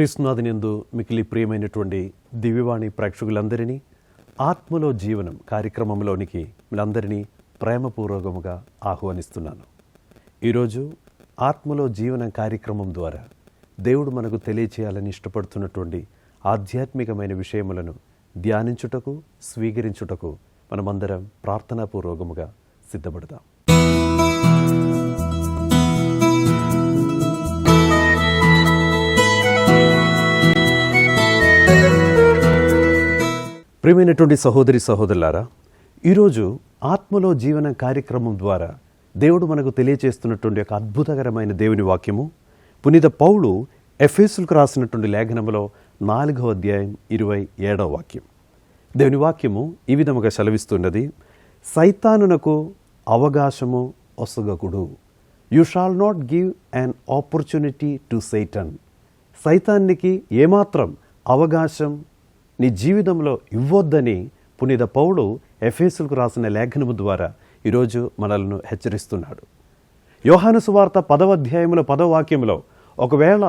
క్రీస్తునాథునియందు మికిలి ప్రియమైనటువంటి దివ్యవాణి ప్రేక్షకులందరినీ ఆత్మలో జీవనం కార్యక్రమంలోనికి మీరందరినీ ప్రేమపూర్వకముగా ఆహ్వానిస్తున్నాను. ఈరోజు ఆత్మలో జీవనం కార్యక్రమం ద్వారా దేవుడు మనకు తెలియచేయాలని ఇష్టపడుతున్నటువంటి ఆధ్యాత్మికమైన విషయములను ధ్యానించుటకు, స్వీకరించుటకు మనమందరం ప్రార్థనాపూర్వకముగా సిద్ధపడదాం. ప్రియమైనటువంటి సహోదరి సహోదరులారా, ఈరోజు ఆత్మలో జీవన కార్యక్రమం ద్వారా దేవుడు మనకు తెలియచేస్తున్నటువంటి ఒక అద్భుతకరమైన దేవుని వాక్యము పునీత పౌలు ఎఫెసీయులకు రాసినటువంటి లేఖనములో 4వ అధ్యాయం 27వ వాక్యం. దేవుని వాక్యము ఈ విధముగా సెలవిస్తున్నది, సైతానునకు అవకాశము ఒసగకుడు. You shall not give an opportunity to Satan. సైతానికి ఏమాత్రం అవకాశం నీ జీవితంలో ఇవ్వొద్దని పునీత పౌలు ఎఫెసీయులకు రాసిన లేఖనము ద్వారా ఈరోజు మనల్ని హెచ్చరిస్తున్నాడు. యోహాను సువార్త 10వ అధ్యాయంలో 10వ వాక్యంలో ఒకవేళ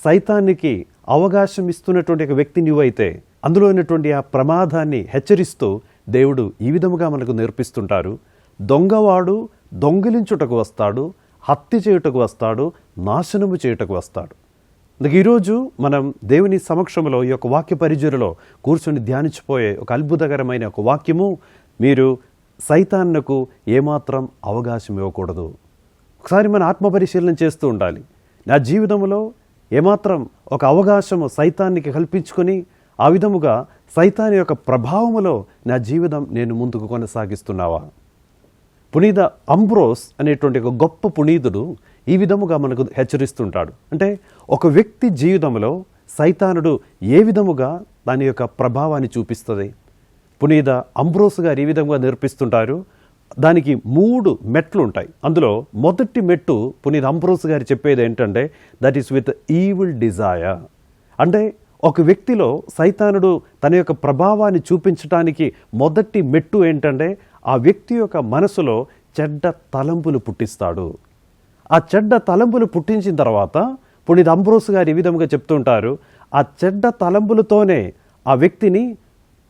సైతానికి అవకాశం ఇస్తున్నటువంటి ఒక వ్యక్తి నువ్వైతే అందులో ఉన్నటువంటి ఆ ప్రమాదాన్ని హెచ్చరిస్తూ దేవుడు ఈ విధముగా మనకు నేర్పిస్తుంటారు. దొంగవాడు దొంగిలించుటకు వస్తాడు, హత్య చేయుటకు వస్తాడు, నాశనము చేయుటకు వస్తాడు. అందుకే ఈరోజు మనం దేవుని సమక్షంలో ఈ యొక్క వాక్య పరిచర్యలో కూర్చొని ధ్యానించిపోయే ఒక అద్భుతకరమైన ఒక వాక్యము, మీరు సైతాన్లకు ఏమాత్రం అవకాశం ఇవ్వకూడదు. ఒకసారి మన ఆత్మపరిశీలన చేస్తూ ఉండాలి. నా జీవితంలో ఏమాత్రం ఒక అవకాశము సైతానికి కల్పించుకొని ఆ విధముగా సైతాన్ యొక్క ప్రభావములో నా జీవితం నేను ముందుకు కొనసాగిస్తున్నావా? పునీత అంబ్రోస్ అనేటువంటి ఒక గొప్ప పునీతుడు ఈ విధముగా మనకు హెచ్చరిస్తుంటాడు. అంటే ఒక వ్యక్తి జీవితంలో సైతానుడు ఏ విధముగా దాని యొక్క ప్రభావాన్ని చూపిస్తుంది. పునీత అంబ్రోస్ గారు ఈ విధంగా నేర్పిస్తుంటారు. దానికి 3 మెట్లు ఉంటాయి. అందులో మొదటి మెట్టు పునీత అంబ్రోస్ గారు చెప్పేది ఏంటంటే, that is with evil desire. అంటే ఒక వ్యక్తిలో సైతానుడు తన యొక్క ప్రభావాన్ని చూపించడానికి మొదటి మెట్టు ఏంటంటే, ఆ వ్యక్తి యొక్క మనసులో చెడ్డ తలంపులు పుట్టిస్తాడు. ఆ చెడ్డ తలంపులు పుట్టించిన తర్వాత పునీత అంబ్రోస్ గారు ఈ విధంగా చెప్తుంటారు, ఆ చెడ్డ తలంపులతోనే ఆ వ్యక్తిని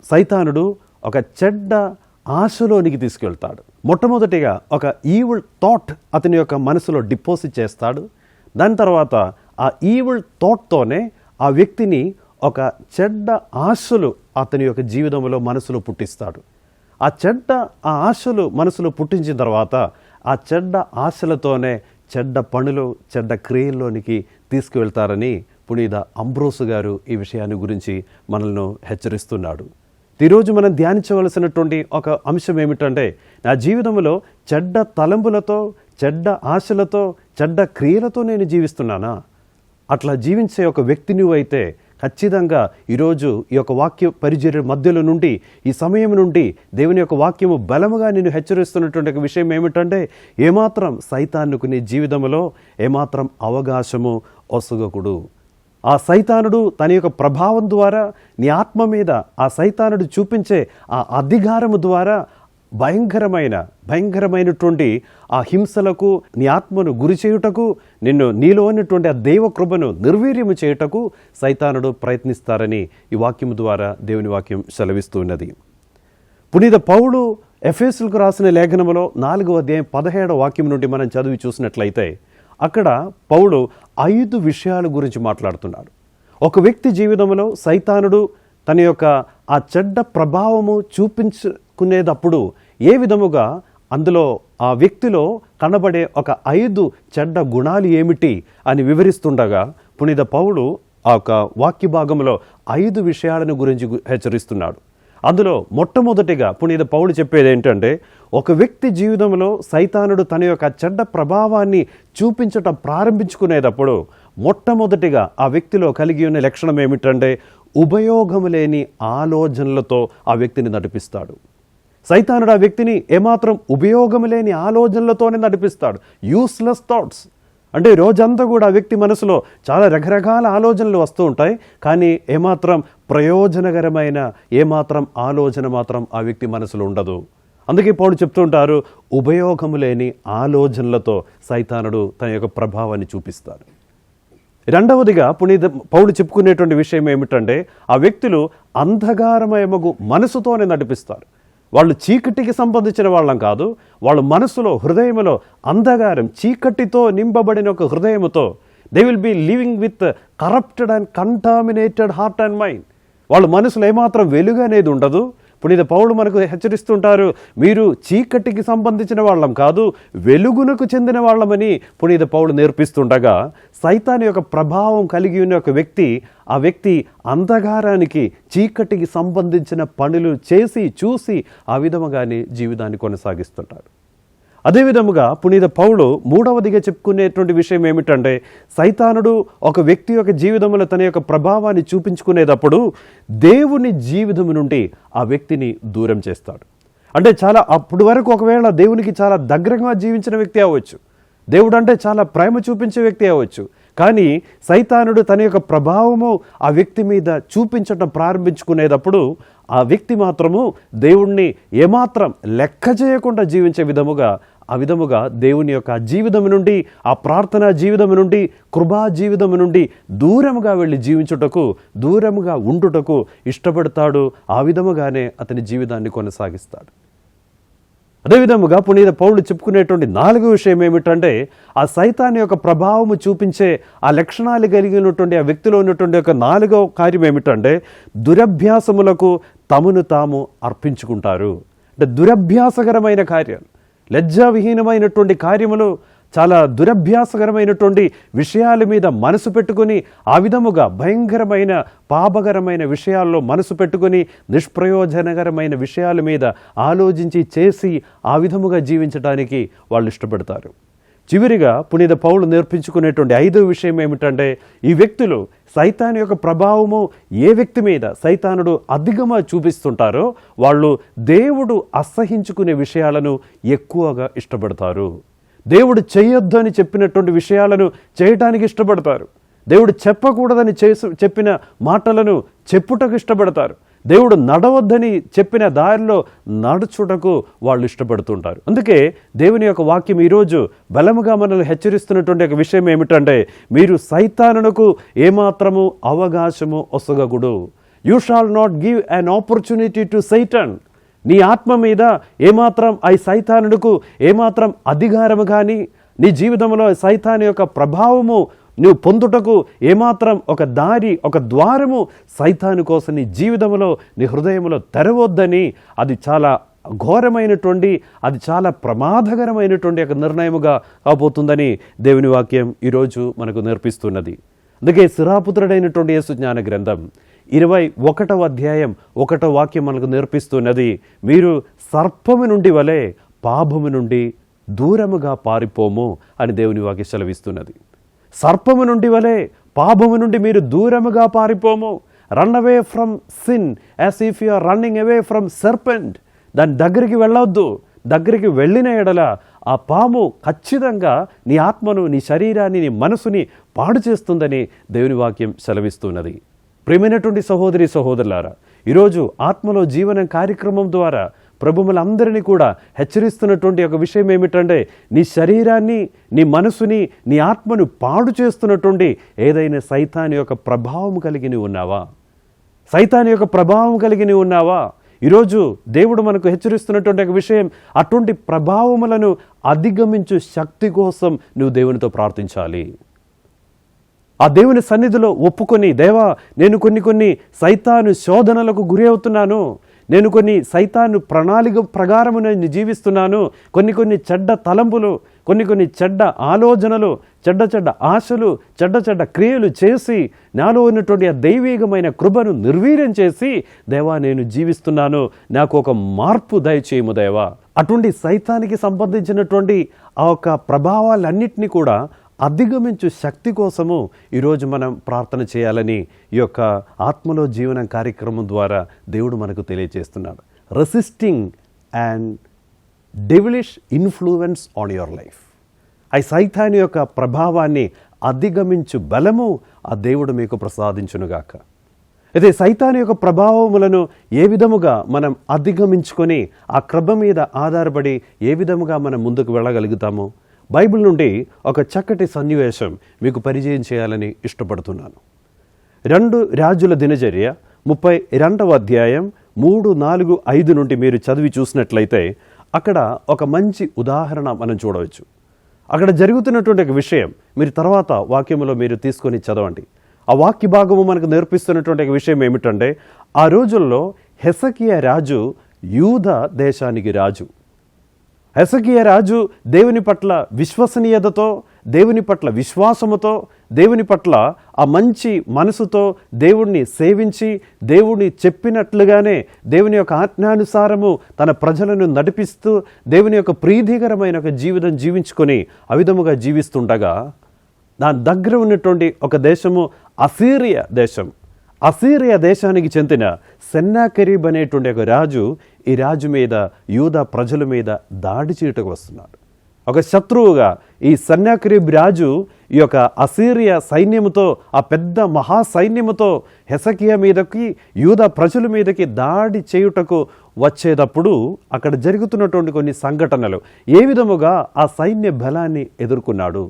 సైతానుడు ఒక చెడ్డ ఆశలోనికి తీసుకెళ్తాడు. మొట్టమొదటిగా ఒక ఈవిల్ థాట్ అతని యొక్క మనసులో డిపాజిట్ చేస్తాడు. దాని తర్వాత ఆ ఈవిల్ థాట్తోనే ఆ వ్యక్తిని ఒక చెడ్డ ఆశలు అతని యొక్క జీవితంలో మనసులో పుట్టిస్తాడు. ఆ ఆశలు మనసులో పుట్టించిన తర్వాత ఆ చెడ్డ ఆశలతోనే చెడ్డ పనులు, చెడ్డ క్రియల్లోనికి తీసుకువెళ్తారని పునీత అంబ్రోసు గారు ఈ విషయాన్ని గురించి మనల్ని హెచ్చరిస్తున్నాడు. ఈరోజు మనం ధ్యానించవలసినటువంటి ఒక అంశం ఏమిటంటే, నా జీవితంలో చెడ్డ తలంపులతో, చెడ్డ ఆశలతో, చెడ్డ క్రియలతో నేను జీవిస్తున్నానా? అట్లా జీవించే ఒక వ్యక్తి నువ్వైతే ఖచ్చితంగా ఈరోజు ఈ యొక్క వాక్య పరిచర్య మధ్యలో నుండి, ఈ సమయం నుండి దేవుని యొక్క వాక్యము బలముగా నేను హెచ్చరిస్తున్నటువంటి ఒక విషయం ఏమిటంటే, ఏమాత్రం సైతానుకు నీ జీవితంలో ఏమాత్రం అవకాశము ఒసగకుడు. ఆ సైతానుడు తన యొక్క ప్రభావం ద్వారా నీ ఆత్మ మీద ఆ సైతానుడు చూపించే ఆ అధికారము ద్వారా భయంకరమైనటువంటి ఆ హింసలకు నీ ఆత్మను గురి చేయుటకు, నీలో ఉన్నటువంటి ఆ దైవ కృపను నిర్వీర్యము చేయుటకు సైతానుడు ప్రయత్నిస్తారని ఈ వాక్యము ద్వారా దేవుని వాక్యం సెలవిస్తూ ఉన్నది. పునీత పౌలు ఎఫెసీయులకు రాసిన లేఖనములో 4వ అధ్యాయం 17వ వాక్యం నుండి మనం చదివి చూసినట్లయితే, అక్కడ పౌలు 5 విషయాల గురించి మాట్లాడుతున్నాడు. ఒక వ్యక్తి జీవితంలో సైతానుడు తన యొక్క ఆ చెడ్డ ప్రభావము చూపించుకునేటప్పుడు ఏ విధముగా అందులో ఆ వ్యక్తిలో కనబడే ఒక 5 చెడ్డ గుణాలు ఏమిటి అని వివరిస్తుండగా పునీత పౌలు ఆ యొక్క వాక్య భాగంలో 5 విషయాలను గురించి హెచ్చరిస్తున్నాడు. అందులో మొట్టమొదటిగా పునీత పౌలు చెప్పేది ఏంటంటే, ఒక వ్యక్తి జీవితంలో సైతానుడు తన యొక్క చెడ్డ ప్రభావాన్ని చూపించటం ప్రారంభించుకునేటప్పుడు మొట్టమొదటిగా ఆ వ్యక్తిలో కలిగి ఉన్న లక్షణం ఏమిటంటే, ఉపయోగము లేని ఆలోచనలతో ఆ వ్యక్తిని నడిపిస్తాడు. సైతానుడు ఆ వ్యక్తిని ఏమాత్రం ఉపయోగం లేని ఆలోచనలతోనే నడిపిస్తాడు. Useless thoughts. అంటే రోజంతా కూడా ఆ వ్యక్తి మనసులో చాలా రకరకాల ఆలోచనలు వస్తూ ఉంటాయి, కానీ ఏమాత్రం ప్రయోజనకరమైన ఏమాత్రం ఆలోచన మాత్రం ఆ వ్యక్తి మనసులో ఉండదు. అందుకే పౌలు చెప్తూ ఉంటారు, ఉపయోగము లేని ఆలోచనలతో సైతానుడు తన యొక్క ప్రభావాన్ని చూపిస్తాడు. రెండవదిగా పునీత పౌలు చెప్పుకునేటువంటి విషయం ఏమిటంటే ఆ వ్యక్తులు అంధకారమయమగు మనసుతోనే నడిపిస్తారు. వాళ్ళు చీకటికి సంబంధించిన వాళ్ళం కాదు, వాళ్ళ మనసులో హృదయంలో అంధకారం చీకటితో నింపబడిన ఒక హృదయముతో they will be living with corrupted and contaminated heart and mind. వాళ్ళ మనసులో ఏమాత్రం వెలుగు అనేది ఉండదు. పునీత పౌలు మనకు హెచ్చరిస్తుంటారు, మీరు చీకటికి సంబంధించిన వాళ్ళం కాదు, వెలుగునకు చెందిన వాళ్ళమని పునీత పౌలు నేర్పిస్తుండగా, సైతాను యొక్క ప్రభావం కలిగి ఉన్న ఒక వ్యక్తి, ఆ వ్యక్తి అంధకారానికి చీకటికి సంబంధించిన పనులు చేసి చూసి ఆ విధముగానే జీవితాన్ని కొనసాగిస్తుంటారు. అదేవిధముగా పునీత పౌలు మూడవదిగా చెప్పుకునేటువంటి విషయం ఏమిటంటే, సైతానుడు ఒక వ్యక్తి యొక్క జీవితంలో తన యొక్క ప్రభావాన్ని చూపించుకునేటప్పుడు దేవుని జీవితం నుండి ఆ వ్యక్తిని దూరం చేస్తాడు. అంటే చాలా అప్పటి వరకు ఒకవేళ దేవునికి చాలా దగ్గరగా జీవించిన వ్యక్తి అవ్వచ్చు, దేవుడు అంటే చాలా ప్రేమ చూపించే వ్యక్తి అవ్వచ్చు, కానీ సైతానుడు తన యొక్క ప్రభావము ఆ వ్యక్తి మీద చూపించటం ప్రారంభించుకునేటప్పుడు ఆ వ్యక్తి మాత్రము దేవుణ్ణి ఏమాత్రం లెక్క చేయకుండా జీవించే ఆ విధముగా దేవుని యొక్క జీవితం నుండి, ఆ ప్రార్థనా జీవితం నుండి, కృపా జీవితం నుండి దూరముగా వెళ్ళి జీవించుటకు, దూరముగా ఉండుటకు ఇష్టపడతాడు. ఆ విధముగానే అతని జీవితాన్ని కొనసాగిస్తాడు. అదేవిధముగా పునీత పౌలు చెప్పుకునేటువంటి నాలుగో విషయం ఏమిటంటే, ఆ సైతాన్ యొక్క ప్రభావము చూపించే ఆ లక్షణాలు కలిగినటువంటి ఆ వ్యక్తిలో ఉన్నటువంటి ఒక నాలుగో కార్యం ఏమిటంటే, దురభ్యాసములకు తమను తాము అర్పించుకుంటారు. అంటే దురభ్యాసకరమైన కార్యాలు, లజ్జావిహీనమైనటువంటి కార్యములు, చాలా దురభ్యాసకరమైనటువంటి విషయాల మీద మనసు పెట్టుకుని, ఆ విధముగా భయంకరమైన పాపకరమైన విషయాల్లో మనసు పెట్టుకుని, నిష్ప్రయోజనకరమైన విషయాల మీద ఆలోచించి చేసి ఆ విధముగా జీవించడానికి వాళ్ళు ఇష్టపడతారు. చివరిగా పునీత పౌలు నేర్పించుకునేటువంటి ఐదవ విషయం ఏమిటంటే, ఈ వ్యక్తులు సైతాను యొక్క ప్రభావము ఏ వ్యక్తి మీద సైతానుడు అధికంగా చూపిస్తుంటారో వాళ్ళు దేవుడు అసహించుకునే విషయాలను ఎక్కువగా ఇష్టపడతారు. దేవుడు చేయొద్దని చెప్పినటువంటి విషయాలను చేయటానికి ఇష్టపడతారు. దేవుడు చెప్పకూడదని చెప్పిన మాటలను చెప్పుటకు ఇష్టపడతారు. దేవుడు నడవద్దని చెప్పిన దారిలో నడుచుటకు వాళ్ళు ఇష్టపడుతుంటారు. అందుకే దేవుని యొక్క వాక్యం ఈరోజు బలముగా మనల్ని హెచ్చరిస్తున్నటువంటి ఒక విషయం ఏమిటంటే, మీరు సైతానునకు ఏమాత్రము అవకాశము ఒసగకూడదు. You shall not give an opportunity to Satan. నీ ఆత్మ మీద ఏమాత్రం ఆ సైతానుడికి ఏమాత్రం అధికారము కానీ, నీ జీవితంలో సైతాను యొక్క ప్రభావము నువ్వు పొందుటకు ఏమాత్రం ఒక దారి, ఒక ద్వారము సైతాను కోసం నీ జీవితంలో, నీ హృదయంలో తెరవద్దని, అది చాలా ఘోరమైనటువంటి, అది చాలా ప్రమాదకరమైనటువంటి ఒక నిర్ణయముగా కాబోతుందని దేవుని వాక్యం ఈరోజు మనకు నేర్పిస్తున్నది. అందుకే సిరాపుత్రుడైనటువంటి యేసు జ్ఞాన గ్రంథం 21వ అధ్యాయం 1వ వాక్యం మనకు నేర్పిస్తున్నది, మీరు సర్పము నుండి వలె పాపము నుండి దూరముగా పారిపోము అని దేవుని వాక్యం సెలవిస్తున్నది. సర్పము నుండి వలె పాపము నుండి మీరు దూరముగా పారిపోము. Run away from sin as if you are running away from serpent. దాని దగ్గరికి వెళ్ళొద్దు. దగ్గరికి వెళ్ళిన ఎడల ఆ పాము ఖచ్చితంగా నీ ఆత్మను, నీ శరీరాన్ని, నీ మనసుని పాడు చేస్తుందని దేవుని వాక్యం సెలవిస్తున్నది. ప్రియమైనటువంటి సహోదరి సహోదరులారా, ఈరోజు ఆత్మలో జీవనం కార్యక్రమం ద్వారా ప్రభువులందరినీ కూడా హెచ్చరిస్తున్నటువంటి ఒక విషయం ఏమిటంటే, నీ శరీరాన్ని, నీ మనసుని, నీ ఆత్మను పాడు చేస్తున్నటువంటి ఏదైనా సైతాను యొక్క ప్రభావం కలిగి ఉన్నావా? సైతాను యొక్క ప్రభావం కలిగి ఉన్నావా? ఈరోజు దేవుడు మనకు హెచ్చరిస్తున్నటువంటి ఒక విషయం, అటువంటి ప్రభావములను అధిగమించు శక్తి కోసం నువ్వు దేవునితో ప్రార్థించాలి. ఆ దేవుని సన్నిధిలో ఒప్పుకొని, దేవా నేను కొన్ని సైతాను శోధనలకు గురి అవుతున్నాను, నేను కొన్ని సైతాను ప్రణాళిక ప్రకారము నేను జీవిస్తున్నాను, కొన్ని చెడ్డ తలంపులు, కొన్ని చెడ్డ ఆలోచనలు, చెడ్డ ఆశలు, చెడ్డ క్రియలు చేసి నాలో ఉన్నటువంటి ఆ దైవీకమైన కృపను నిర్వీర్యం చేసి, దేవా నేను జీవిస్తున్నాను, నాకు ఒక మార్పు దయచేయము దేవా. అటువంటి సైతానికి సంబంధించినటువంటి ఆ యొక్క ప్రభావాలన్నింటినీ కూడా అధిగమించు శక్తి కోసము ఈరోజు మనం ప్రార్థన చేయాలని ఈ యొక్క ఆత్మలో జీవనం కార్యక్రమం ద్వారా దేవుడు మనకు తెలియజేస్తున్నాడు. Resisting and devilish influence on your life. ఆ సైతాను యొక్క ప్రభావాన్ని అధిగమించు బలము ఆ దేవుడు మీకు ప్రసాదించునుగాక. అయితే సైతాను యొక్క ప్రభావములను ఏ విధముగా మనం అధిగమించుకొని ఆ కృప మీద ఆధారపడి ఏ విధముగా మనం ముందుకు వెళ్ళగలుగుతామో బైబిల్ నుండి ఒక చక్కటి సన్నివేశం మీకు పరిచయం చేయాలని ఇష్టపడుతున్నాను. 2 రాజుల దినచర్య 32వ అధ్యాయం 3, 4, 5 నుండి మీరు చదివి చూసినట్లయితే అక్కడ ఒక మంచి ఉదాహరణ మనం చూడవచ్చు. అక్కడ జరుగుతున్నటువంటి ఒక విషయం మీరు తర్వాత వాక్యంలో మీరు తీసుకొని చదవండి. ఆ వాక్య భాగము మనకు నేర్పిస్తున్నటువంటి ఒక విషయం ఏమిటంటే, ఆ రోజుల్లో హెసకియా రాజు యూదా దేశానికి రాజు. హెసకియా రాజు దేవుని పట్ల విశ్వసనీయతతో, దేవుని పట్ల విశ్వాసముతో, దేవుని పట్ల ఆ మంచి మనసుతో దేవుణ్ణి సేవించి, దేవుని చెప్పినట్లుగానే దేవుని యొక్క ఆజ్ఞానుసారము తన ప్రజలను నడిపిస్తూ దేవుని యొక్క ప్రీతికరమైన ఒక జీవితం జీవించుకొని ఆ విధముగా జీవిస్తుండగా దాని దగ్గర ఉన్నటువంటి ఒక దేశము అసీరియా దేశం. అసీరియా దేశానికి చెందిన సెన్నాకెరీబ్ అనేటువంటి ఒక రాజు ఈ రాజు మీద, యూదా ప్రజల మీద దాడి చేయటకు వస్తున్నాడు. ఒక శత్రువుగా ఈ సెన్నాకెరీబ్ రాజు ఈ యొక్క అసీరియా సైన్యముతో, ఆ పెద్ద మహాసైన్యముతో హెసకియా మీదకి, యూదా ప్రజల మీదకి దాడి చేయుటకు వచ్చేటప్పుడు అక్కడ జరుగుతున్నటువంటి కొన్ని సంఘటనలు, ఏ విధముగా ఆ సైన్య బలాన్ని ఎదుర్కొన్నాడు,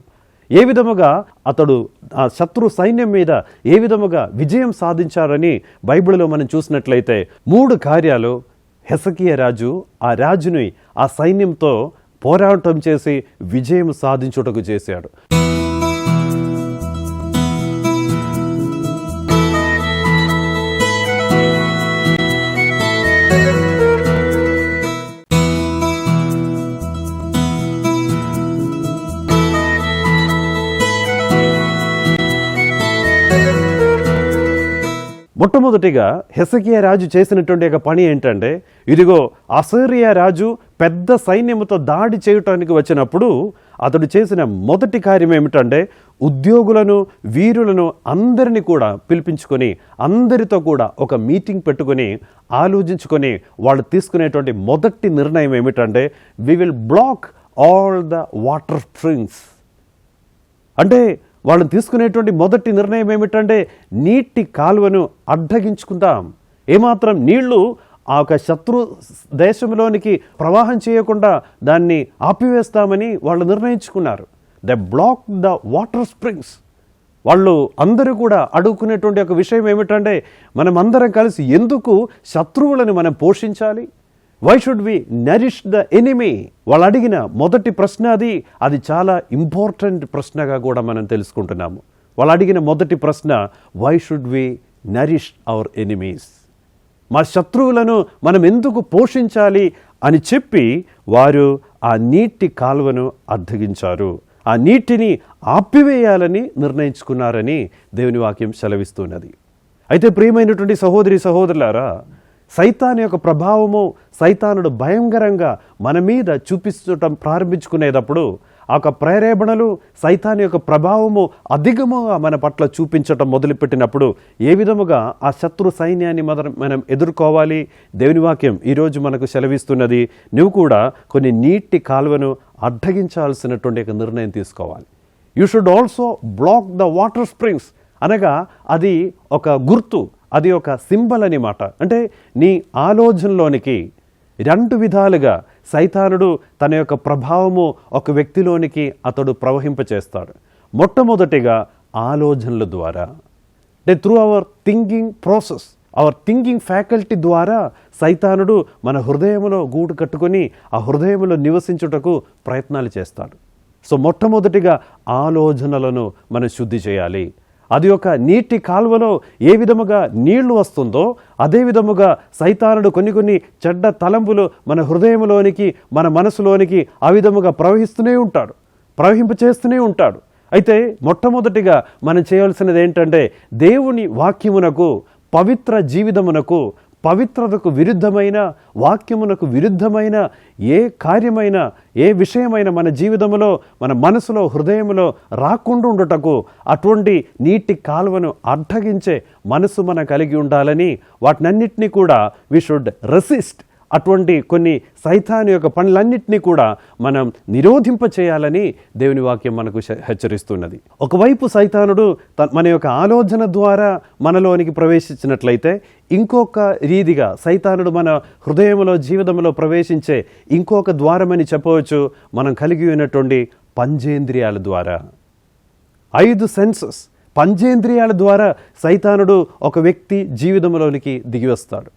ఏ విధముగా అతడు ఆ శత్రు సైన్యం మీద ఏ విధముగా విజయం సాధించారని బైబిల్లో మనం చూసినట్లయితే 3 కార్యాలు హెసకియా రాజు ఆ రాజుని ఆ సైన్యంతో పోరాటం చేసి విజయం సాధించుటకు చేశాడు. మొట్టమొదటిగా హెసకియా రాజు చేసినటువంటి ఒక పని ఏంటంటే, ఇదిగో అసీరియా రాజు పెద్ద సైన్యముతో దాడి చేయటానికి వచ్చినప్పుడు అతడు చేసిన మొదటి కార్యం ఏమిటంటే, ఉద్యోగులను, వీరులను అందరినీ కూడా పిలిపించుకొని అందరితో కూడా ఒక మీటింగ్ పెట్టుకొని ఆలోచించుకొని వాళ్ళు తీసుకునేటువంటి మొదటి నిర్ణయం ఏమిటంటే, we will block all the water springs. అంటే వాళ్ళు తీసుకునేటువంటి మొదటి నిర్ణయం ఏమిటంటే, నీటి కాలువను అడ్డగించుకుందాం, ఏమాత్రం నీళ్లు ఆ యొక్క శత్రు దేశంలోనికి ప్రవాహం చేయకుండా దాన్ని ఆపివేస్తామని వాళ్ళు నిర్ణయించుకున్నారు. They block the water springs. వాళ్ళు అందరూ కూడా అడుగుకునేటువంటి ఒక విషయం ఏమిటంటే, మనం అందరం కలిసి ఎందుకు శత్రువులను మనం పోషించాలి? Why should we nourish the enemy? వాళ్ళు అడిగిన మొదటి ప్రశ్న అది చాలా ఇంపార్టెంట్ ప్రశ్నగా కూడా మనం తెలుసుకుంటున్నాము. వాళ్ళు అడిగిన మొదటి ప్రశ్న, why should we nourish our enemies? మా శత్రువులను మనం ఎందుకు పోషించాలి అని చెప్పి వారు ఆ నీటి కాలువను అడ్డగించారు, ఆ నీటిని ఆపివేయాలని నిర్ణయించుకున్నారని దేవుని వాక్యం సెలవిస్తున్నది. అయితే ప్రియమైనటువంటి సహోదరి సహోదరులారా, సైతాను యొక్క ప్రభావము, సైతానుడు భయంకరంగా మన మీద చూపించటం ప్రారంభించుకునేటప్పుడు ఆ యొక్క ప్రేరేపణలు, సైతాను యొక్క ప్రభావము అధికముగా మన పట్ల చూపించటం మొదలుపెట్టినప్పుడు ఏ విధముగా ఆ శత్రు సైన్యాన్ని మనం ఎదుర్కోవాలి? దేవుని వాక్యం ఈరోజు మనకు సెలవిస్తున్నది, నువ్వు కూడా కొన్ని నీటి కాలువను అడ్డగించాల్సినటువంటి ఒక నిర్ణయం తీసుకోవాలి. You should also block the water springs అనగా అది ఒక గుర్తు, అది ఒక సింబల్ అని మాట. అంటే నీ ఆలోచనలోనికి 2 విధాలుగా సైతానుడు తన యొక్క ప్రభావము ఒక వ్యక్తిలోనికి అతడు ప్రవహింపచేస్తాడు. మొట్టమొదటిగా ఆలోచనల ద్వారా, అంటే through our thinking process, our thinking faculty ద్వారా సైతానుడు మన హృదయంలో గూడు కట్టుకొని ఆ హృదయంలో నివసించుటకు ప్రయత్నాలు చేస్తాడు. సో మొట్టమొదటిగా ఆలోచనలను మనం శుద్ధి చేయాలి. అది ఒక నీటి కాలువలో ఏ విధముగా నీళ్లు వస్తుందో అదే విధముగా సైతానుడు కొన్ని చెడ్డ తలంపులు మన హృదయంలోనికి, మన మనసులోనికి ఆ విధముగా ప్రవహింపచేస్తూనే ఉంటాడు. అయితే మొట్టమొదటిగా మనం చేయాల్సినది ఏంటంటే, దేవుని వాక్యమునకు, పవిత్ర జీవితమునకు, పవిత్రతకు విరుద్ధమైన, వాక్యమునకు విరుద్ధమైన ఏ కార్యమైన, ఏ విషయమైన మన జీవితంలో, మన మనసులో, హృదయంలో రాకుండా ఉండటకు అటువంటి నీటి కాలువను అడ్డగించే మనసు మనం కలిగి ఉండాలని, వాటినన్నిటినీ కూడా వి షుడ్ రెసిస్ట్, అటువంటి కొన్ని సైతాను యొక్క పనులన్నింటినీ కూడా మనం నిరోధింప చేయాలని దేవుని వాక్యం మనకు హెచ్చరిస్తున్నది. ఒకవైపు సైతానుడు మన యొక్క ఆలోచన ద్వారా మనలోనికి ప్రవేశించినట్లయితే, ఇంకొక రీతిగా సైతానుడు మన హృదయంలో జీవితంలో ప్రవేశించే ఇంకొక ద్వారమని చెప్పవచ్చు, మనం కలిగి ఉన్నటువంటి పంచేంద్రియాల ద్వారా. 5 సెన్సెస్, పంచేంద్రియాల ద్వారా సైతానుడు ఒక వ్యక్తి జీవితంలోనికి దిగి వస్తాడు.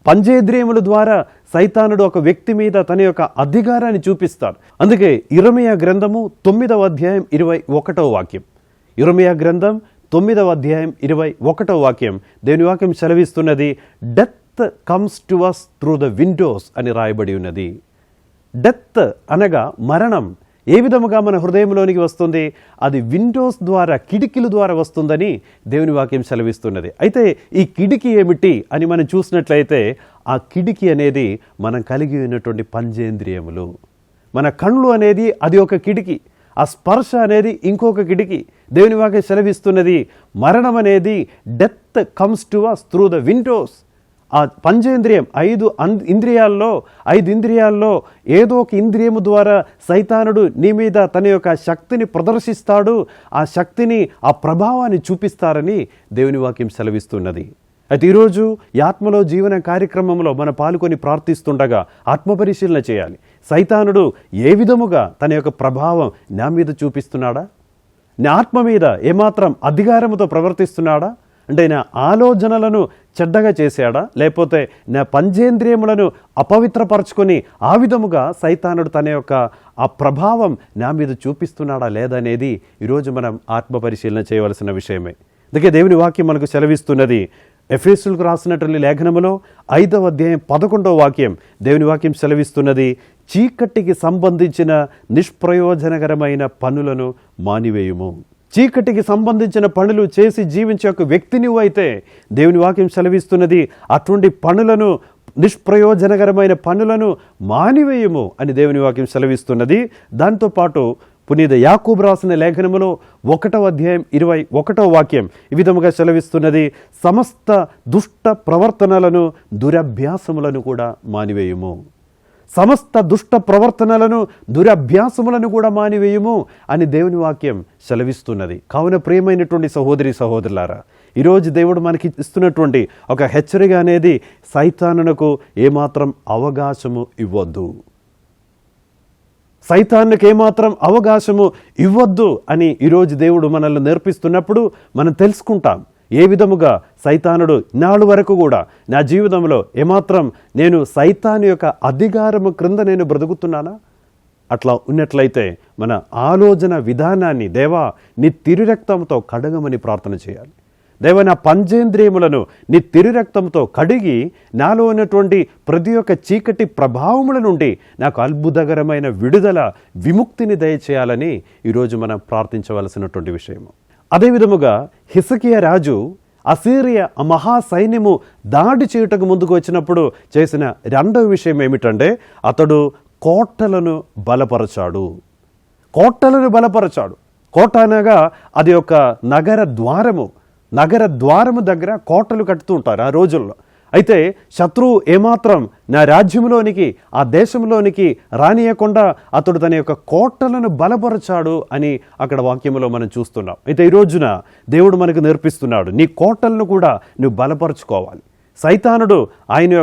పంచేంద్రియముల ద్వారా సైతానుడు ఒక వ్యక్తి మీద తన యొక్క అధికారాన్ని చూపిస్తాడు. అందుకే ఇర్మీయా గ్రంథము 9వ అధ్యాయం 21వ వాక్యం, ఇర్మీయా గ్రంథం 9వ అధ్యాయం 21వ వాక్యం, దేవుని వాక్యం సెలవిస్తున్నది, death comes to us through the windows అని రాయబడి ఉన్నది. డెత్ అనగా మరణం ఏ విధముగా మన హృదయంలోనికి వస్తుంది? అది విండోస్ ద్వారా, కిటికీల ద్వారా వస్తుందని దేవుని వాక్యం సెలవిస్తున్నది. అయితే ఈ కిటికీ ఏమిటి అని మనం చూసినట్లయితే, ఆ కిటికీ అనేది మనం కలిగి ఉన్నటువంటి పంచేంద్రియములు. మన కళ్ళు అనేది అది ఒక కిటికీ, ఆ స్పర్శ అనేది ఇంకొక కిటికీ. దేవుని వాక్యం సెలవిస్తున్నది, మరణం అనేది death comes to us through the windows. ఆ పంచేంద్రియం 5 ఇంద్రియాల్లో ఏదో ఒక ఇంద్రియము ద్వారా సైతానుడు నీ మీద తన యొక్క శక్తిని ప్రదర్శిస్తాడు. ఆ శక్తిని, ఆ ప్రభావాన్ని చూపిస్తారని దేవుని వాక్యం సెలవిస్తున్నది. అయితే ఈరోజు ఈ ఆత్మలో జీవన కార్యక్రమంలో మనం పాల్గొని ప్రార్థిస్తుండగా ఆత్మపరిశీలన చేయాలి. సైతానుడు ఏ విధముగా తన యొక్క ప్రభావం నా మీద చూపిస్తున్నాడా? నా ఆత్మ మీద ఏమాత్రం అధికారముతో ప్రవర్తిస్తున్నాడా? అంటే నా ఆలోచనలను చెడ్డగా చేశాడా, లేకపోతే నా పంచేంద్రియములను అపవిత్రపరచుకొని ఆ విధముగా సైతానుడు తన యొక్క ఆ ప్రభావం నా మీద చూపిస్తున్నాడా లేదనేది ఈరోజు మనం ఆత్మపరిశీలన చేయవలసిన విషయమే. అందుకే దేవుని వాక్యం మనకు సెలవిస్తున్నది, ఎఫెసీయులకు రాసినటువంటి లేఖనములో 5వ అధ్యాయం 11వ వాక్యం, దేవుని వాక్యం సెలవిస్తున్నది, చీకటికి సంబంధించిన నిష్ప్రయోజనకరమైన పనులను మానివేయుము. చీకటికి సంబంధించిన పనులు చేసి జీవించే ఒక వ్యక్తి నువ్వు అయితే, దేవుని వాక్యం సెలవిస్తున్నది, అటువంటి పనులను, నిష్ప్రయోజనకరమైన పనులను మానివేయము అని దేవుని వాక్యం సెలవిస్తున్నది. దాంతోపాటు పునీత యాకోబు రాసిన లేఖనములో 1వ అధ్యాయం 21వ వాక్యం ఈ విధముగా సెలవిస్తున్నది, సమస్త దుష్ట ప్రవర్తనలను, దురభ్యాసములను కూడా మానివేయము. సమస్త దుష్ట ప్రవర్తనలను, దురభ్యాసములను కూడా మానివేయము అని దేవుని వాక్యం సెలవిస్తున్నది. కావున ప్రియమైనటువంటి సహోదరి సహోదరులారా, ఈరోజు దేవుడు మనకి ఇస్తున్నటువంటి ఒక హెచ్చరిక అనేది, సైతానునకు ఏమాత్రం అవకాశము ఇవ్వద్దు, సైతానుకు ఏమాత్రం అవకాశము ఇవ్వద్దు అని ఈరోజు దేవుడు మనల్ని నేర్పిస్తున్నప్పుడు మనం తెలుసుకుంటాం, ఏ విధముగా సైతానుడు నాడు వరకు కూడా నా జీవితంలో ఏమాత్రం నేను సైతాను యొక్క అధికారము క్రింద నేను బ్రతుకుతున్నానా? అట్లా ఉన్నట్లయితే మన ఆలోచన విధానాన్ని, దేవా నీ తిరురక్తంతో కడగమని ప్రార్థన చేయాలి. దేవా నా పంచేంద్రియములను నీ తిరురక్తంతో కడిగి నాలో ఉన్నటువంటి ప్రతి ఒక్క చీకటి ప్రభావముల నుండి నాకు అద్భుతకరమైన విడుదల, విముక్తిని దయచేయాలని ఈరోజు మనం ప్రార్థించవలసినటువంటి విషయము. అదేవిధముగా హిజ్కియా రాజు అసీరియా మహాసైన్యము దాడి చేయుటకు ముందుకు వచ్చినప్పుడు చేసిన రెండవ విషయం ఏమిటంటే, అతడు కోటలను బలపరచాడు. కోటలను బలపరచాడు. కోట అనగా అది ఒక నగర ద్వారము. నగర ద్వారము దగ్గర కోటలు కట్టుతూ ఉంటారు ఆ రోజుల్లో. అయితే శత్రువు ఏమాత్రం నా రాజ్యంలోనికి, ఆ దేశంలోనికి రానియకుండా అతడు తన యొక్క కోటలను బలపరచాడు అని అక్కడ వాక్యంలో మనం చూస్తున్నాం. అయితే ఈ రోజున దేవుడు మనకు నేర్పిస్తున్నాడు, నీ కోటలను కూడా నువ్వు బలపరచుకోవాలి. సైతానుడు ఆయన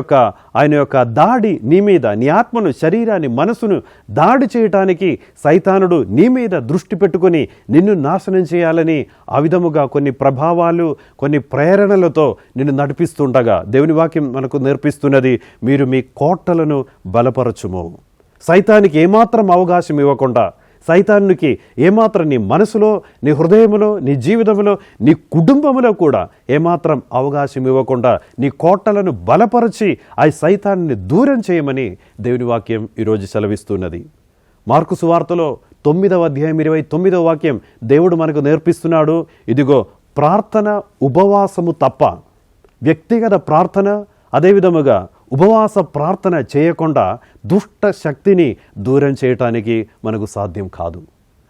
యొక్క దాడి నీ మీద, నీ ఆత్మను, శరీరాన్ని, మనసును దాడి చేయటానికి సైతానుడు నీ మీద దృష్టి పెట్టుకొని నిన్ను నాశనం చేయాలని ఆ విధముగా కొన్ని ప్రభావాలు, కొన్ని ప్రేరణలతో నిన్ను నడిపిస్తుండగా దేవుని వాక్యం మనకు నేర్పిస్తున్నది, మీరు మీ కోటలను బలపరచుము. సైతానికి ఏమాత్రం అవకాశం ఇవ్వకుండా, సైతానునికి ఏమాత్రం నీ మనసులో, నీ హృదయంలో, నీ జీవితంలో, నీ కుటుంబంలో కూడా ఏమాత్రం అవకాశం ఇవ్వకుండా నీ కోటలను బలపరిచి ఆ సైతాన్ని దూరం చేయమని దేవుని వాక్యం ఈరోజు సెలవిస్తున్నది. మార్కు సువార్తలో 9వ అధ్యాయం 29వ వాక్యం దేవుడు మనకు నేర్పిస్తున్నాడు, ఇదిగో ప్రార్థన, ఉపవాసము తప్ప వ్యక్తిగత ప్రార్థన, అదేవిధముగా ఉపవాస ప్రార్థన చేయకుండా దుష్ట శక్తిని దూరం చేయటానికి మనకు సాధ్యం కాదు.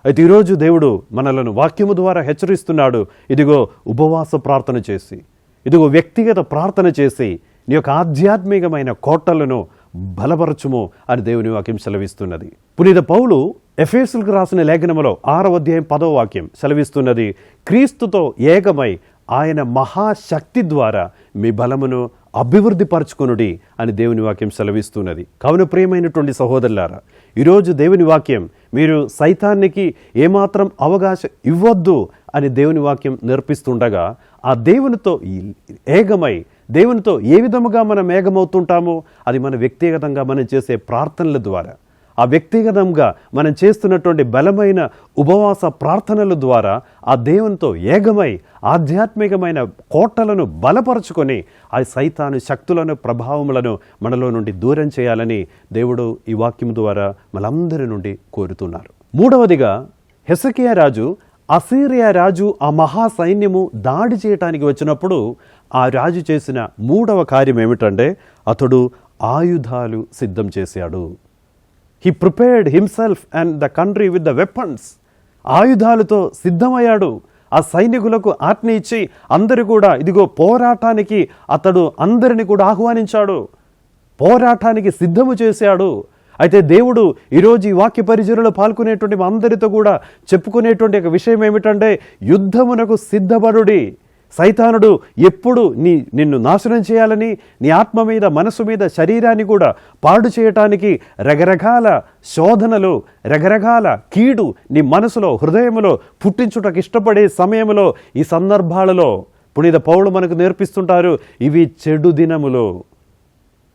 అయితే ఈరోజు దేవుడు మనలను వాక్యము ద్వారా హెచ్చరిస్తున్నాడు, ఇదిగో ఉపవాస ప్రార్థన చేసి, ఇదిగో వ్యక్తిగత ప్రార్థన చేసి నీ యొక్క ఆధ్యాత్మికమైన కోటలను బలపరచుము అని దేవుని వాక్యం సెలవిస్తున్నది. పునీత పౌలు ఎఫెసీయులకు రాసిన లేఖనములో 6వ అధ్యాయం 10వ వాక్యం సెలవిస్తున్నది, క్రీస్తుతో ఏకమై ఆయన మహాశక్తి ద్వారా మీ బలమును అభివృద్ధి పరచుకొనుడి అని దేవుని వాక్యం సెలవిస్తున్నది. కావున ప్రియమైనటువంటి సహోదరులారా, ఈరోజు దేవుని వాక్యం మీరు సైతానికి ఏమాత్రం అవకాశం ఇవ్వద్దు అని దేవుని వాక్యం నేర్పిస్తుండగా, ఆ దేవునితో ఏకమై దేవునితో ఏ విధముగా మనం ఏకమవుతుంటామో అది మన వ్యక్తిగతంగా మనం చేసే ప్రార్థనల ద్వారా, ఆ వ్యక్తిగతంగా మనం చేస్తున్నటువంటి బలమైన ఉపవాస ప్రార్థనల ద్వారా ఆ దేవునితో ఏకమై ఆధ్యాత్మికమైన కోటలను బలపరుచుకొని ఆ సైతాను శక్తులను ప్రభావములను మనలో నుండి దూరం చేయాలని దేవుడు ఈ వాక్యం ద్వారా మనందరి నుండి కోరుతున్నారు. మూడవదిగా, హెజకియా రాజు, అసీరియా రాజు ఆ మహా సైన్యము దాడి చేయటానికి వచ్చినప్పుడు ఆ రాజు చేసిన మూడవ కార్యం ఏమిటంటే అతడు ఆయుధాలు సిద్ధం చేశాడు. He prepared himself and the country with the weapons. ఆయుధాలతో సిద్ధమయ్యాడు. ఆ సైనికులకు ఆజ్ఞ ఇచ్చి అందరూ కూడా ఇదిగో పోరాటానికి అతడు అందరిని కూడా ఆహ్వానించాడు, పోరాటానికి సిద్ధము చేశాడు. అయితే దేవుడు ఈరోజు ఈ వాక్య పరిచర్యలో పాల్గొనేటువంటి అందరితో కూడా చెప్పుకునేటువంటి ఒక విషయం ఏమిటంటే, యుద్ధమునకు సిద్ధపడుడి. సైతానుడు ఎప్పుడు నిన్ను నాశనం చేయాలని, నీ ఆత్మ మీద, మనసు మీద, శరీరాన్ని కూడా పాడు చేయటానికి రకరకాల శోధనలు, రకరకాల కీడు నీ మనసులో, హృదయంలో పుట్టించుటకు ఇష్టపడే సమయంలో, ఈ సందర్భాలలో పునీత పౌలు మనకు నేర్పిస్తుంటారు, ఇవి చెడు దినములు.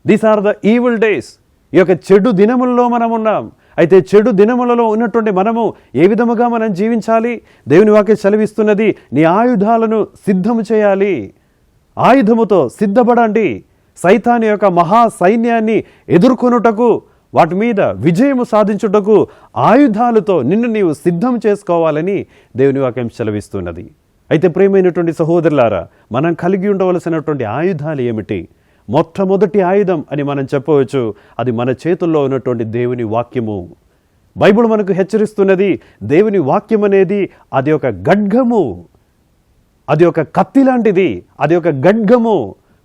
These are the evil days. ఈ యొక్క చెడు దినములలో మనం ఉన్నాం. అయితే చెడు దినములలో ఉన్నటువంటి మనము ఏ విధముగా మనం జీవించాలి? దేవుని వాక్యం సెలవిస్తున్నది, నీ ఆయుధాలను సిద్ధము చేయాలి. ఆయుధముతో సిద్ధపడండి. సైతాను యొక్క మహా సైన్యాన్ని ఎదుర్కొనుటకు, వాటి మీద విజయము సాధించుటకు ఆయుధాలతో నిన్ను నీవు సిద్ధం చేసుకోవాలని దేవుని వాక్యం సెలవిస్తున్నది. అయితే ప్రియమైనటువంటి సహోదరులారా, మనం కలిగి ఉండవలసినటువంటి ఆయుధాలు ఏమిటి? మొట్టమొదటి ఆయుధం అని మనం చెప్పవచ్చు, అది మన చేతుల్లో ఉన్నటువంటి దేవుని వాక్యము. బైబిల్ మనకు హెచ్చరిస్తున్నది, దేవుని వాక్యం అనేది అది ఒక ఖడ్గము, అది ఒక కత్తి లాంటిది, అది ఒక ఖడ్గము.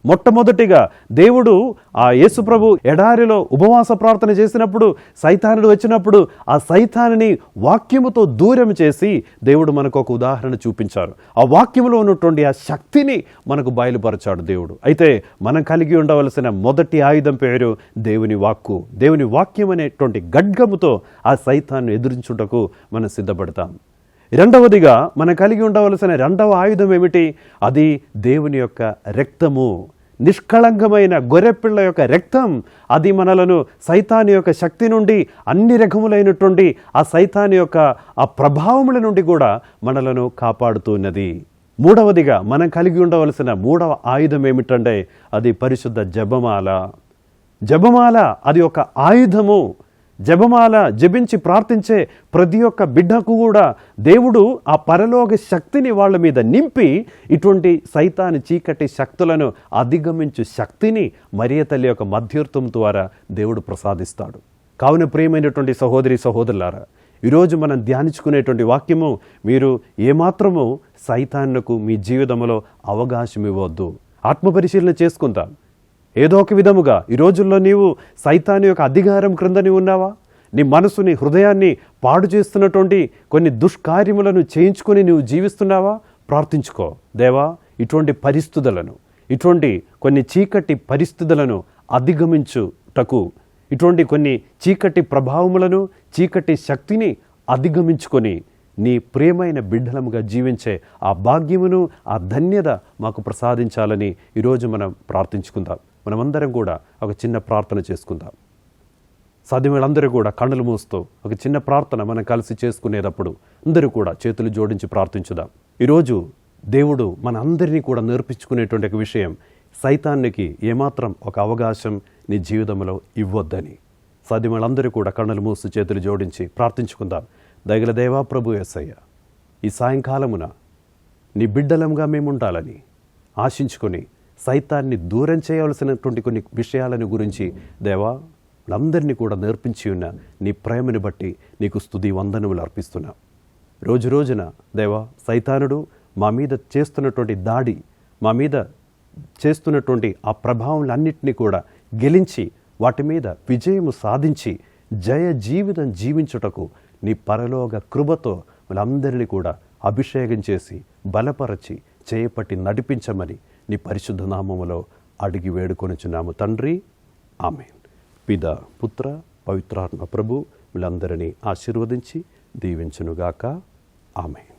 మొట్టమొదటిగా దేవుడు ఆ యేసుప్రభు ఎడారిలో ఉపవాస ప్రార్థన చేసినప్పుడు సైతానుడు వచ్చినప్పుడు ఆ సైతానుని వాక్యముతో దూరం చేసి దేవుడు మనకు ఒక ఉదాహరణ చూపించారు. ఆ వాక్యములో ఉన్నటువంటి ఆ శక్తిని మనకు బయలుపరచాడు దేవుడు. అయితే మనం కలిగి ఉండవలసిన మొదటి ఆయుధం పేరు దేవుని వాక్కు. దేవుని వాక్యం అనేటువంటి ఖడ్గముతో ఆ సైతాన్ని ఎదురించుటకు మనం సిద్ధపడతాం. రెండవదిగా మనం కలిగి ఉండవలసిన రెండవ ఆయుధం ఏమిటి? అది దేవుని యొక్క రక్తము. నిష్కళంకమైన గొర్రెపిల్ల యొక్క రక్తం, అది మనలను సైతాను యొక్క శక్తి నుండి, అన్ని రకములైనటువంటి ఆ సైతాను యొక్క ఆ ప్రభావముల నుండి కూడా మనలను కాపాడుతున్నది. మూడవదిగా మనం కలిగి ఉండవలసిన మూడవ ఆయుధం ఏమిటంటే అది పరిశుద్ధ జపమాల. జపమాల అది ఒక ఆయుధము. జపమాల జపించి ప్రార్థించే ప్రతి ఒక్క బిడ్డకు కూడా దేవుడు ఆ పరలోక శక్తిని వాళ్ళ మీద నింపి ఇటువంటి సైతాను చీకటి శక్తులను అధిగమించు శక్తిని మరియ తల్లి యొక్క మధ్యర్థం ద్వారా దేవుడు ప్రసాదిస్తాడు. కావున ప్రియమైనటువంటి సహోదరి సహోదరులారా, ఈరోజు మనం ధ్యానించుకునేటువంటి వాక్యము, మీరు ఏమాత్రము సైతానుకు మీ జీవితంలో అవకాశం ఇవ్వద్దు. ఆత్మపరిశీలన చేసుకుందాం. ఏదో ఒక విధముగా ఈ రోజుల్లో నీవు సైతాను యొక్క అధికారం క్రింద నీవు ఉన్నావా? నీ మనసుని, హృదయాన్ని పాడు చేస్తున్నటువంటి కొన్ని దుష్కార్యములను చేయించుకొని నీవు జీవిస్తున్నావా? ప్రార్థించుకో. దేవా, ఇటువంటి పరిస్థితులను, ఇటువంటి కొన్ని చీకటి పరిస్థితులను అధిగమించుటకు, ఇటువంటి కొన్ని చీకటి ప్రభావములను, చీకటి శక్తిని అధిగమించుకొని నీ ప్రియమైన బిడ్డలముగా జీవించే ఆ భాగ్యమును, ఆ ధన్యత మాకు ప్రసాదించాలని ఈరోజు మనం ప్రార్థించుకుందాం. మనమందరం కూడా ఒక చిన్న ప్రార్థన చేసుకుందాం. సాధ్యమేళ్ళందరూ కూడా కన్నులు మూస్తూ ఒక చిన్న ప్రార్థన మనం కలిసి చేసుకునేటప్పుడు అందరూ కూడా చేతులు జోడించి ప్రార్థించుదాం. ఈరోజు దేవుడు మన అందరినీ కూడా నేర్పించుకునేటువంటి ఒక విషయం, సైతానికి ఏమాత్రం ఒక అవకాశం నీ జీవితంలో ఇవ్వొద్దని. సాధ్యమేళ్ళందరూ కూడా కన్నులు మూస్తూ చేతులు జోడించి ప్రార్థించుకుందాం. దయగల దేవా ప్రభు యేసయ్య, ఈ సాయంకాలమున నీ బిడ్డలంగా మేము ఉండాలని ఆశించుకొని సైతాన్ని దూరం చేయవలసినటువంటి కొన్ని విషయాలను గురించి దేవా అందరినీ కూడా నేర్పించి ఉన్న నీ ప్రేమను బట్టి నీకు స్తుతి వందనములు అర్పిస్తున్నాం. రోజు రోజున దేవా సైతానుడు మా మీద చేస్తున్నటువంటి దాడి, మా మీద చేస్తున్నటువంటి ఆ ప్రభావాలన్నింటినీ కూడా గెలించి వాటి మీద విజయము సాధించి జయ జీవితం జీవించుటకు నీ పరలోక కృపతో వాళ్ళందరినీ కూడా అభిషేకం చేసి బలపరచి చేయపట్టి నడిపించమని నీ పరిశుద్ధ నామములో అడిగి వేడుకొనుచున్నాము తండ్రి. ఆమేన్. పిత పుత్ర పవిత్రాత్మ ప్రభు వీళ్ళందరినీ ఆశీర్వదించి దీవించునుగాక. ఆమేన్.